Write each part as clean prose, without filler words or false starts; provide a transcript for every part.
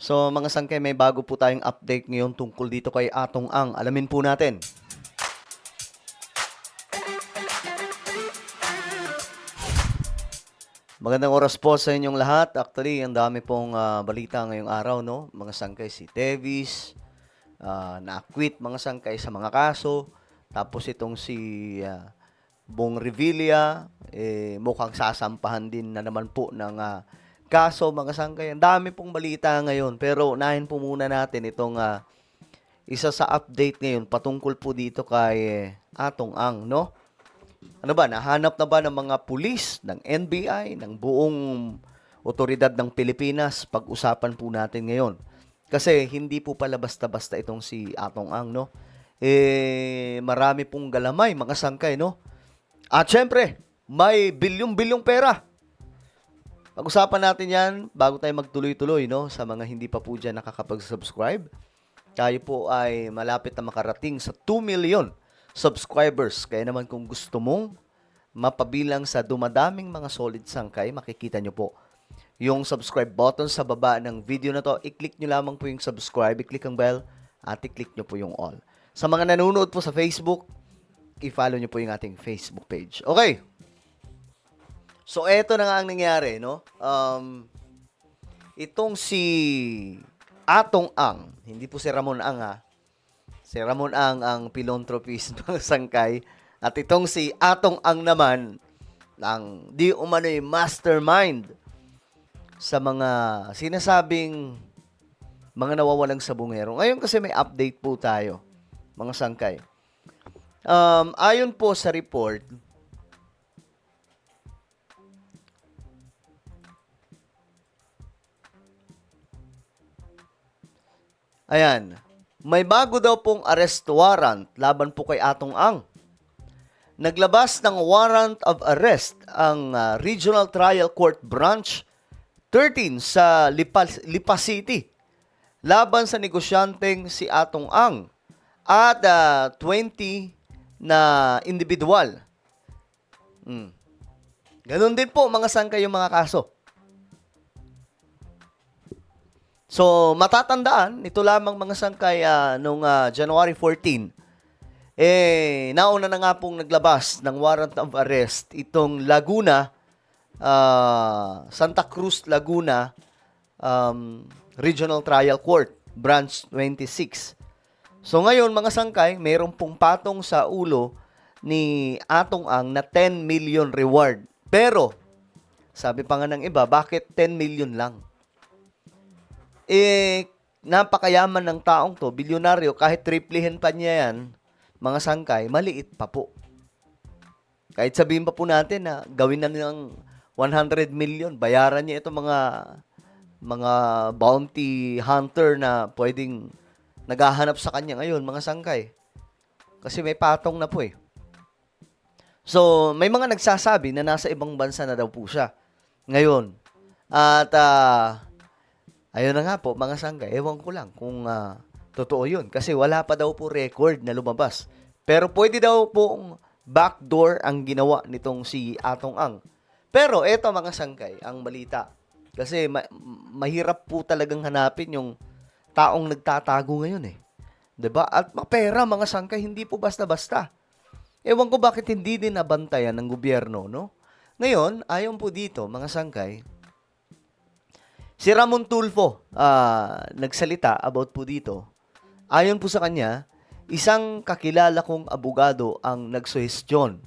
So mga sangkay, may bago po tayong update ngayon tungkol dito kay Atong Ang. Alamin po natin. Magandang oras po sa inyong lahat. Actually, ang dami pong balita ngayong araw, no? Mga sangkay, si Tevis, na-acquit mga sangkay sa mga kaso. Tapos itong si Bong Revilla, mukhang sasampahan din na naman po ng kaso mga sangkay. Ang dami pong balita ngayon. Pero unahin po muna natin itong isa sa update ngayon patungkol po dito kay Atong Ang, no? Ano ba, nahanap na ba ng mga pulis, ng NBI, ng buong otoridad ng Pilipinas? Pag-usapan po natin ngayon. Kasi hindi po pala basta-basta itong si Atong Ang, no? Marami pong galamay, mga sangkay, no? At syempre, may bilyong-bilyong pera. Pag-usapan natin yan bago tayo magtuloy-tuloy, no? Sa mga hindi pa po dyan nakakapag-subscribe. Tayo po ay malapit na makarating sa 2 million subscribers. Kaya naman kung gusto mong mapabilang sa dumadaming mga solid sangkay, makikita nyo po yung subscribe button sa baba ng video na to. I-click nyo lamang po yung subscribe, i-click ang bell, at i-click nyo po yung all. Sa mga nanonood po sa Facebook, i-follow nyo po yung ating Facebook page. Okay. So, eto na nga ang nangyari, no? Itong si Atong Ang, hindi po si Ramon Ang, ha? Si Ramon ang philanthropist ng sangkay. At itong si Atong Ang naman, ang di umano'y mastermind sa mga sinasabing mga nawawalang sabungero. Ngayon kasi may update po tayo, mga sangkay. Ayon po sa report, ayan, may bago daw pong arrest warrant laban po kay Atong Ang. Naglabas ng warrant of arrest ang Regional Trial Court Branch 13 sa Lipa City laban sa negosyanteng si Atong Ang at 20 na individual. Ganon din po mga sangkay yung mga kaso. So, matatandaan, ito lamang mga sangkay noong January 14, nauna na nga pong naglabas ng warrant of arrest itong Laguna, Santa Cruz, Laguna Regional Trial Court, Branch 26. So, ngayon mga sangkay, mayroon pong patong sa ulo ni Atong Ang na 10 million reward. Pero, sabi pa nga ng iba, bakit 10 million lang? Napakayaman ng taong to, bilyonaryo, kahit triplihin pa niya yan, mga sangkay, maliit pa po. Kahit sabihin pa po natin na gawin na nilang 100 million, bayaran niya itong mga bounty hunter na pwedeng naghahanap sa kanya ngayon, mga sangkay. Kasi may patong na po eh. So, may mga nagsasabi na nasa ibang bansa na daw po siya ngayon. At, ayun na nga po, mga sangkay, ewan ko lang kung totoo yun. Kasi wala pa daw po record na lumabas. Pero pwede daw pong backdoor ang ginawa nitong si Atong Ang. Pero eto mga sangkay, ang balita. Kasi mahirap po talagang hanapin yung taong nagtatago ngayon eh. 'Di ba? At mapera mga sangkay, hindi po basta-basta. Ewan ko bakit hindi din nabantayan ng gobyerno, no? Ngayon, ayon po dito, mga sangkay, si Ramon Tulfo nagsalita about po dito. Ayon po sa kanya, isang kakilala kong abogado ang nagsuhestyon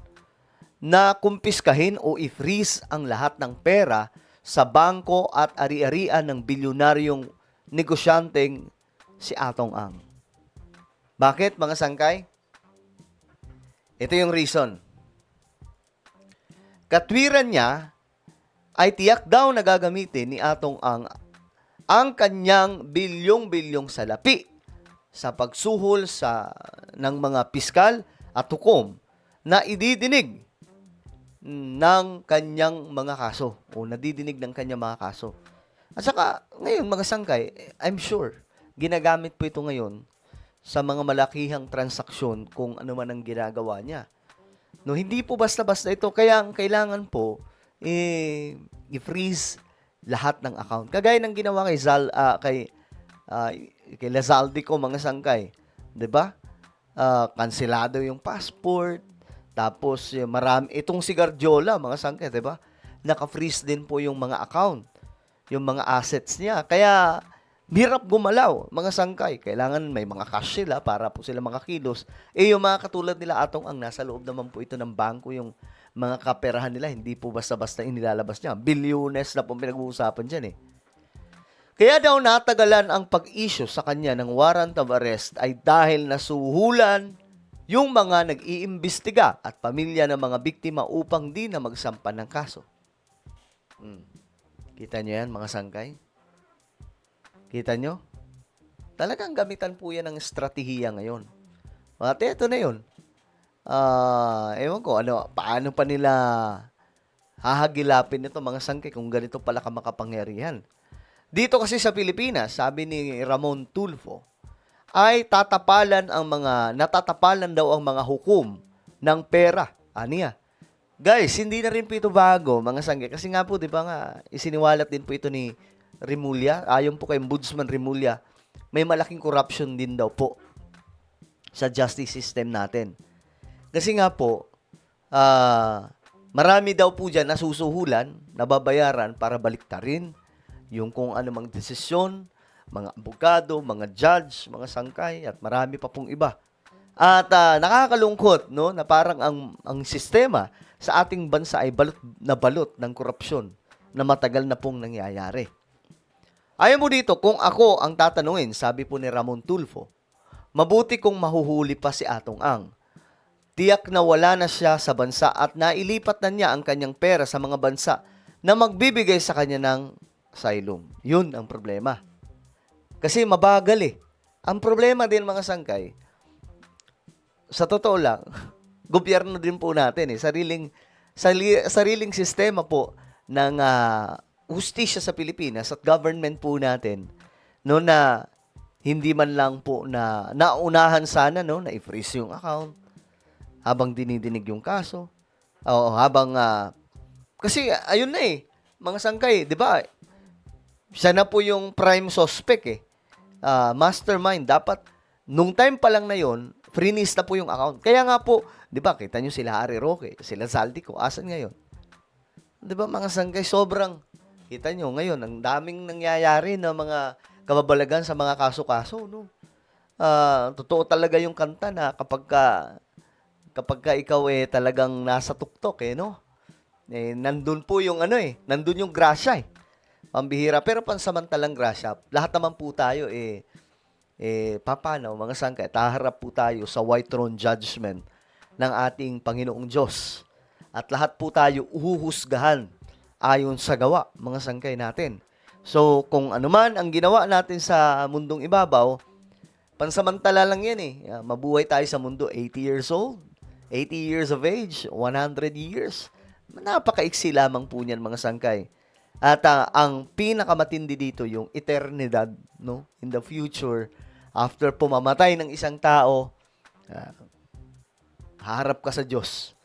na kumpiskahin o i-freeze ang lahat ng pera sa bangko at ari-arian ng bilyonaryong negosyanteng si Atong Ang. Bakit, mga sangkay? Ito yung reason. Katwiran niya ay tiyak daw na gagamitin ni Atong ang kanyang bilyong-bilyong salapi sa pagsuhol ng mga piskal at hukom na ididinig ng kanyang mga kaso o nadidinig ng kanyang mga kaso. At saka, ngayon mga sangkay, I'm sure, ginagamit po ito ngayon sa mga malakihang transaksyon kung ano man ang ginagawa niya. No, hindi po basta-basta ito. Kaya ang kailangan po, i-freeze lahat ng account. Kagaya ng ginawa kay kay Lazaldico, mga sangkay. 'Di ba? Kanselado yung passport. Tapos, marami. Itong si Guardiola, mga sangkay, 'di ba? Naka-freeze din po yung mga account, yung mga assets niya. Kaya, hirap gumalaw, mga sangkay. Kailangan may mga cash sila para po sila makakilos. Yung mga katulad nila Atong ang nasa loob naman po ito ng bangko, yung mga kaperahan nila, hindi po basta-basta inilalabas niya. Bilyones na po pinag-uusapan dyan eh. Kaya daw natagalan ang pag-issue sa kanya ng warrant of arrest ay dahil nasuhulan yung mga nag-iimbestiga at pamilya ng mga biktima upang di na magsampa ng kaso. Kita nyo yan, mga sangkay? Kita nyo? Talagang gamitan po yan ng estratehiya ngayon. At ito na yun. Ewan ko, paano pa nila hahagilapin ito, mga sangkay, kung ganito pala ka makapangyarihan. Dito kasi sa Pilipinas, sabi ni Ramon Tulfo, ay natatapalan daw ang mga hukom ng pera. Aniya. Guys, hindi na rin po ito bago, mga sangkay. Kasi nga po, di ba nga, isiniwalat din po ito ni Rimulya. Ayon po kay Ombudsman Rimulya, may malaking corruption din daw po sa justice system natin. Kasi nga po, marami daw po dyan nasusuhulan, nababayaran para baliktarin yung kung anumang desisyon, mga abogado, mga judge, mga sangkay, at marami pa pong iba. At nakakalungkot, no, na parang ang sistema sa ating bansa ay balot ng korupsyon na matagal na pong nangyayari. Ayaw mo dito, kung ako ang tatanungin, sabi po ni Ramon Tulfo, mabuti kung mahuhuli pa si Atong Ang. Tiyak na wala na siya sa bansa at nailipat na niya ang kanyang pera sa mga bansa na magbibigay sa kanya ng asylum. Yun ang problema. Kasi mabagal eh. Ang problema din, mga sangkay, sa totoo lang, gobyerno din po natin eh. Sariling sistema po ng hustisya sa Pilipinas at government po natin, no, na hindi man lang po na naunahan sana, no, na i-freeze yung account habang dinidinig yung kaso. Kasi ayun na eh, mga sangkay, 'di ba? Siya na po yung prime suspect eh. Mastermind. Dapat, nung time pa lang na yon, freeze na po yung account. Kaya nga po, di ba, kita nyo sila Harry Roque, sila Zaldico, asan ngayon? Di ba, mga sangkay, sobrang, kita nyo, ngayon, ang daming nangyayari na mga kababalagan sa mga kaso-kaso, no? Totoo talaga yung kanta na kapag ka ikaw talagang nasa tuktok, no? Nandun po yung nandun yung grasya eh. Pambihira, pero pansamantalang grasya. Lahat naman po tayo paano, mga sangkay, taharap po tayo sa white throne judgment ng ating Panginoong Diyos. At lahat po tayo uhuhusgahan ayon sa gawa, mga sangkay natin. So, kung ano man ang ginawa natin sa mundong ibabaw, pansamantala lang yan eh. Mabuhay tayo sa mundo 80 years old, 80 years of age, 100 years. Napakaiksi lamang po niyan, mga sangkay. At ang pinakamatindi dito yung eternidad, no? In the future, after pumamatay ng isang tao, haharap ka sa Diyos.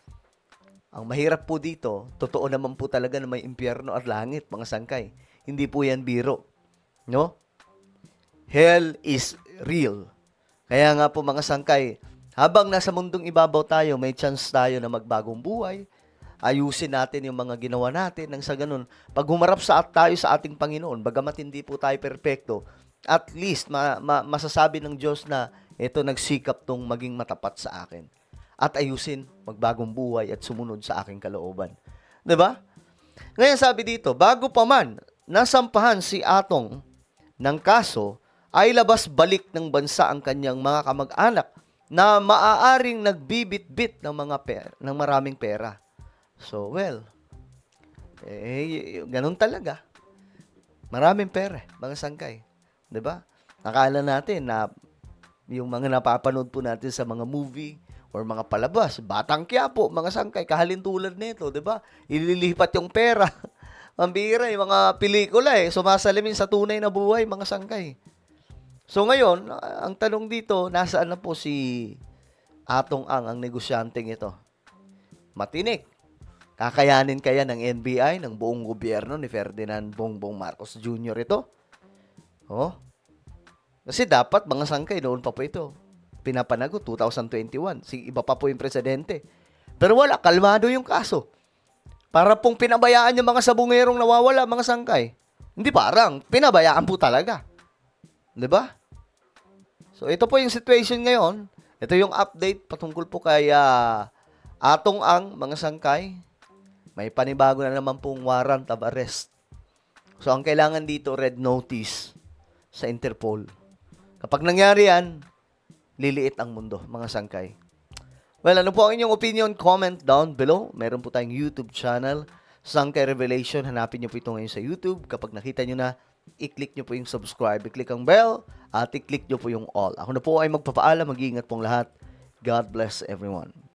Ang mahirap po dito, totoo naman po talaga na may impyerno at langit, mga sangkay. Hindi po yan biro, no? Hell is real. Kaya nga po, mga sangkay, habang nasa mundong ibabaw tayo, may chance tayo na magbagong buhay. Ayusin natin yung mga ginawa natin nang sa ganun. Pag humarap tayo sa ating Panginoon, bagamat hindi po tayo perpekto, at least masasabi ng Diyos na ito nagsikap tong maging matapat sa akin. At ayusin, magbagong buhay at sumunod sa aking kalooban. 'Di ba? Ngayon sabi dito, bago pa man nasampahan si Atong ng kaso, ay labas balik ng bansa ang kanyang mga kamag-anak na maaaring nagbibit-bit ng maraming pera. So, ganun talaga. Maraming pera, mga sangkay. 'Di ba? Nakala natin na yung mga napapanood po natin sa mga movie or mga palabas, Batang Quiapo, mga sangkay, kahalintulad nito, 'di ba? Ililipat yung pera. Ang bihira, yung mga pelikula sumasalamin sa tunay na buhay, mga sangkay. So ngayon, ang tanong dito, nasaan na po si Atong ang negosyanteng ito? Matinik. Kakayanin kaya ng NBI, ng buong gobyerno ni Ferdinand Bongbong Marcos Jr. ito? Kasi dapat mga sangkay noon pa po ito. Pinapanagot 2021. Iba pa po yung presidente. Pero wala, kalmado yung kaso. Para pong pinabayaan yung mga sabungerong nawawala, mga sangkay. Hindi parang, pinabayaan po talaga. 'Di ba? So ito po yung situation ngayon. Ito yung update patungkol po kay Atong Ang, mga sangkay. May panibago na naman pong warrant of arrest. So ang kailangan dito, red notice sa Interpol. Kapag nangyari yan, liliit ang mundo, mga sangkay. Well, ano po ang inyong opinion? Comment down below. Meron po tayong YouTube channel, Sangkay Revelation. Hanapin nyo po ito ngayon sa YouTube. Kapag nakita nyo na, i-click nyo po yung subscribe, i-click ang bell, at i-click nyo po yung all. Ako na po ay magpapaalam. Mag-iingat pong lahat. God bless everyone.